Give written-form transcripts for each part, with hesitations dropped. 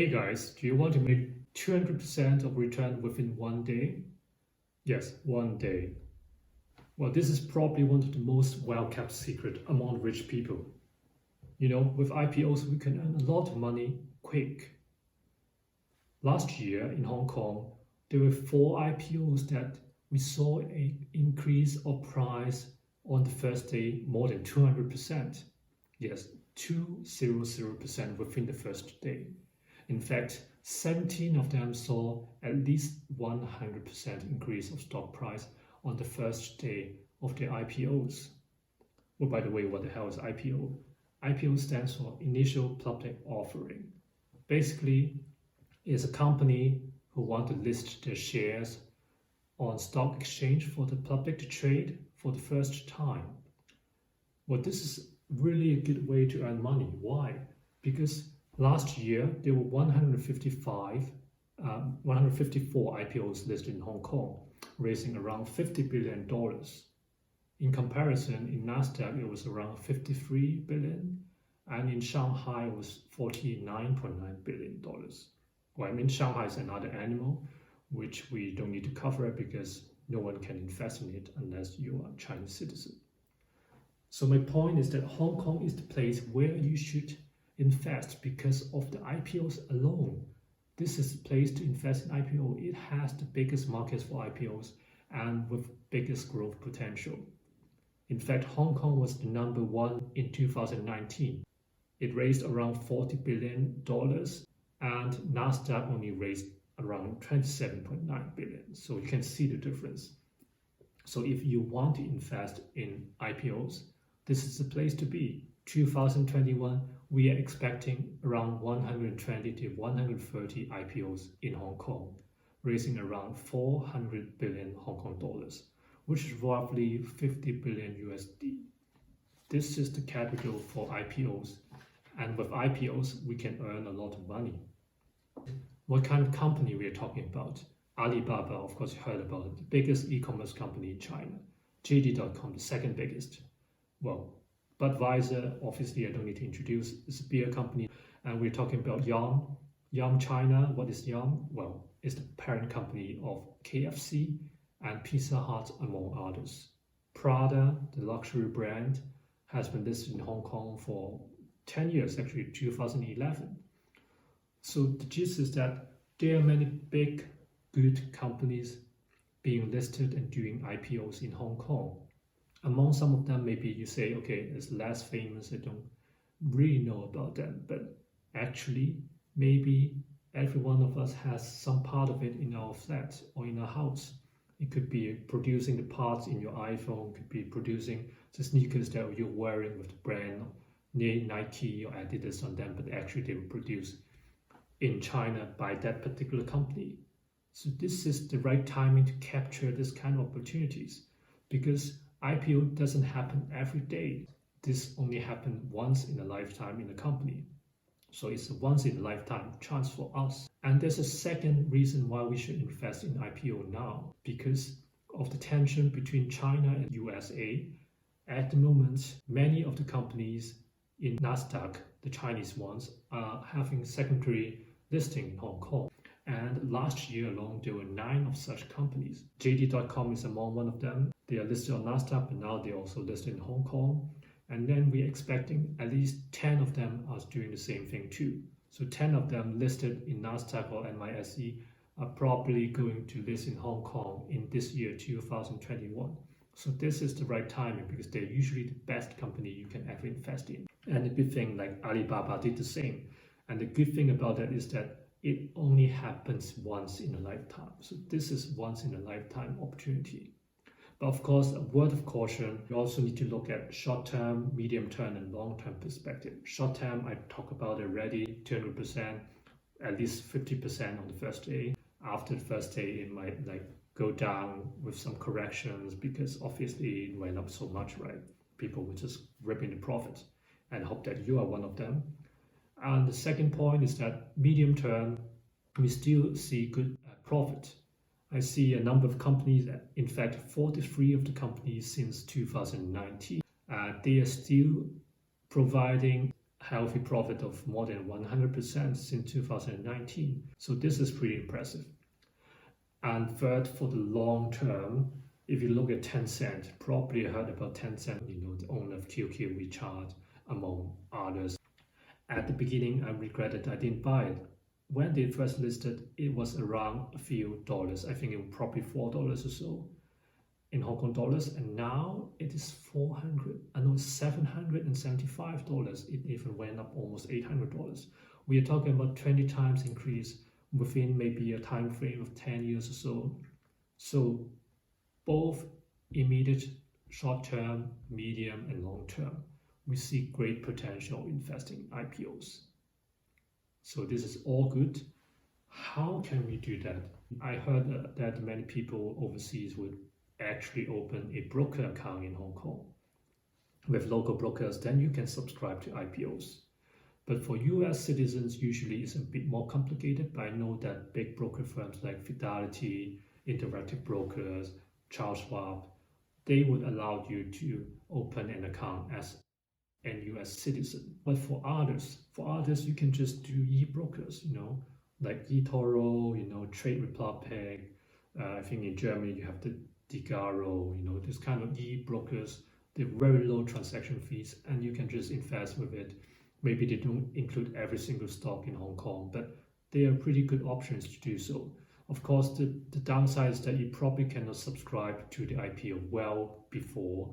Hey guys, do you want to make 200% of return within one day? Yes, one day. Well, this is probably one of the most well-kept secret among rich people. With IPOs, we can earn a lot of money quick. Last year in Hong Kong, there were 4 IPOs that we saw an increase of price on the first day more than 200%. Yes, 200% within the first day. In fact, 17 of them saw at least 100% increase of stock price on the first day of their IPOs. Well, by the way, what the hell is IPO? IPO stands for Initial Public Offering. Basically, it's a company who want to list their shares on stock exchange for the public to trade for the first time. Well, this is really a good way to earn money. Why? Because last year, there were 154 IPOs listed in Hong Kong, raising around $50 billion. In comparison, in Nasdaq, it was around $53 billion, and in Shanghai, it was $49.9 billion. Well, I mean, Shanghai is another animal, which we don't need to cover because no one can invest in it unless you are a Chinese citizen. So my point is that Hong Kong is the place where you should invest because of the IPOs alone. This is the place to invest in IPO. It has the biggest markets for IPOs and with biggest growth potential. In fact, Hong Kong was the number one in 2019. It raised around $40 billion and Nasdaq only raised around $27.9 billion. So you can see the difference. So if you want to invest in IPOs, this is the place to be. 2021, we are expecting around 120 to 130 IPOs in Hong Kong, raising around 400 billion Hong Kong dollars, which is roughly 50 billion USD. This is the capital for IPOs, and with IPOs, we can earn a lot of money. What kind of company we are talking about? Alibaba, of course, you heard about it, the biggest e-commerce company in China. JD.com, the second biggest. Well, Budweiser, obviously I don't need to introduce, it's a beer company. And we're talking about Yum. Yum China, what is Yum? Well, it's the parent company of KFC and Pizza Hut, among others. Prada, the luxury brand, has been listed in Hong Kong for 10 years, actually 2011. So the gist is that there are many big, good companies being listed and doing IPOs in Hong Kong. Among some of them, maybe you say, okay, it's less famous, I don't really know about them. But actually, maybe every one of us has some part of it in our flat or in our house. It could be producing the parts in your iPhone, could be producing the sneakers that you're wearing with the brand Nike or Adidas on them, but actually they were produced in China by that particular company. So this is the right timing to capture this kind of opportunities, because IPO doesn't happen every day. This only happens once in a lifetime in a company. So it's a once in a lifetime chance for us. And there's a second reason why we should invest in IPO now, because of the tension between China and USA. At the moment, many of the companies in Nasdaq, the Chinese ones, are having secondary listing in Hong Kong. And last year alone, there were 9 of such companies. JD.com is among one of them. They are listed on Nasdaq, but now they're also listed in Hong Kong. And then we're expecting at least 10 of them are doing the same thing too. So 10 of them listed in Nasdaq or NYSE are probably going to list in Hong Kong in this year, 2021. So this is the right timing because they're usually the best company you can ever invest in. And the good thing, like Alibaba did the same. And the good thing about that is that it only happens once in a lifetime. So this is once in a lifetime opportunity. But of course, a word of caution, you also need to look at short-term, medium-term, and long-term perspective. Short-term, I talked about already, 200%, at least 50% on the first day. After the first day, it might go down with some corrections because obviously it went up so much, right? People were just ripping the profits, and hope that you are one of them. And the second point is that medium term, we still see good profit. I see a number of companies, in fact, 43 of the companies since 2019, they are still healthy profit of more than 100% since 2019. So this is pretty impressive. And third, for the long term, if you look at Tencent, probably heard about Tencent, the owner of QQ, WeChat, among others. At the beginning, I regretted I didn't buy it. When they first listed, it was around a few dollars. I think it was probably $4 or so in Hong Kong dollars, and now it is $775. It even went up almost $800. We are talking about 20 times increase within maybe a time frame of 10 years or so. So both immediate short-term, medium, and long-term, we see great potential investing in IPOs. So this is all good. How can we do that? I heard that many people overseas would actually open a broker account in Hong Kong. With local brokers, then you can subscribe to IPOs. But for US citizens, usually it's a bit more complicated, but I know that big broker firms like Fidelity, Interactive Brokers, Charles Schwab, they would allow you to open an account as an US citizen. But for others, you can just do e-brokers, like eToro, Trade Republic. I think in Germany you have the Digaro, this kind of e-brokers. They're very low transaction fees, and you can just invest with it. Maybe they don't include every single stock in Hong Kong, but they are pretty good options to do so. Of course, the downside is that you probably cannot subscribe to the IPO well before,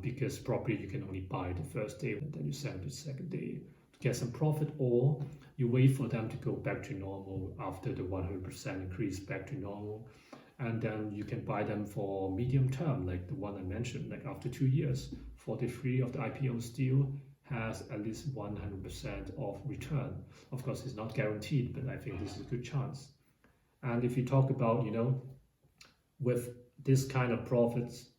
because probably you can only buy the first day and then you sell the second day to get some profit, or you wait for them to go back to normal after the 100% increase back to normal, and then you can buy them for medium term, like the one I mentioned, like after 2 years. 43 of the IPO still has at least 100% of return. Of course, it's not guaranteed, but I think this is a good chance. And if you talk about, with this kind of profits,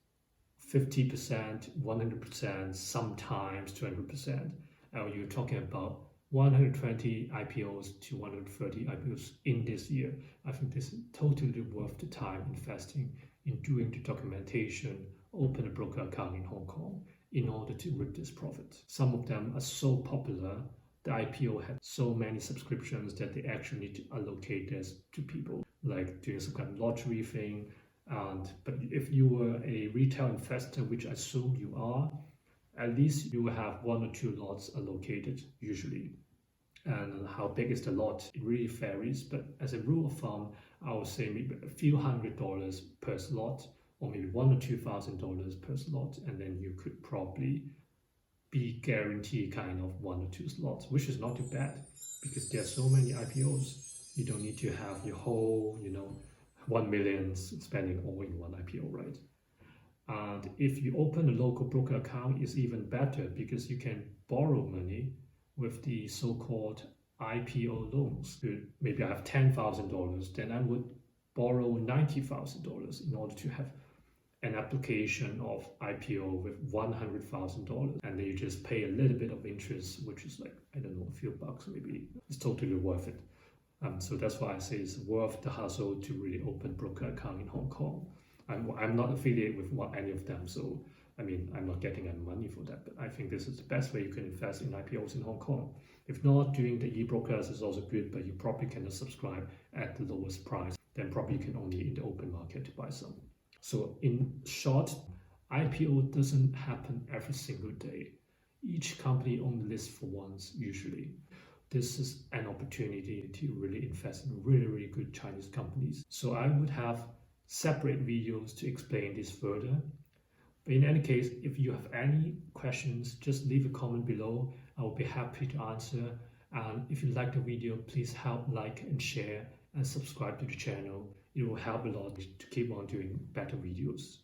50%, 100%, sometimes 200%, you're talking about 120 IPOs to 130 IPOs in this year. I think this is totally worth the time investing in doing the documentation, open a broker account in Hong Kong in order to reap this profit. Some of them are so popular, the IPO had so many subscriptions that they actually need to allocate this to people, like doing some kind of lottery thing. But if you were a retail investor, which I assume you are, at least you will have 1 or 2 lots allocated usually. And how big is the lot? It really varies, but as a rule of thumb, I would say maybe a few $100s per slot, or maybe $1,000 or $2,000 per slot, and then you could probably be guaranteed kind of 1 or 2 slots, which is not too bad because there are so many IPOs. You don't need to have your whole, 1 million spending all in one IPO, right? And if you open a local broker account, it's even better because you can borrow money with the so-called IPO loans. Maybe I have $10,000, then I would borrow $90,000 in order to have an application of IPO with $100,000, and then you just pay a little bit of interest, which is like, I don't know, a few bucks maybe. It's totally worth it. So that's why I say it's worth the hustle to really open broker account in Hong Kong. I'm not affiliated with any of them, so I'm not getting any money for that, but I think this is the best way you can invest in IPOs in Hong Kong. If not, doing the e-brokers is also good, but you probably cannot subscribe at the lowest price. Then probably you can only in the open market to buy some. So in short, IPO doesn't happen every single day. Each company only lists for once usually. This is an opportunity to really invest in really, really good Chinese companies. So I would have separate videos to explain this further. But in any case, if you have any questions, just leave a comment below. I will be happy to answer. And if you like the video, please help like and share and subscribe to the channel. It will help a lot to keep on doing better videos.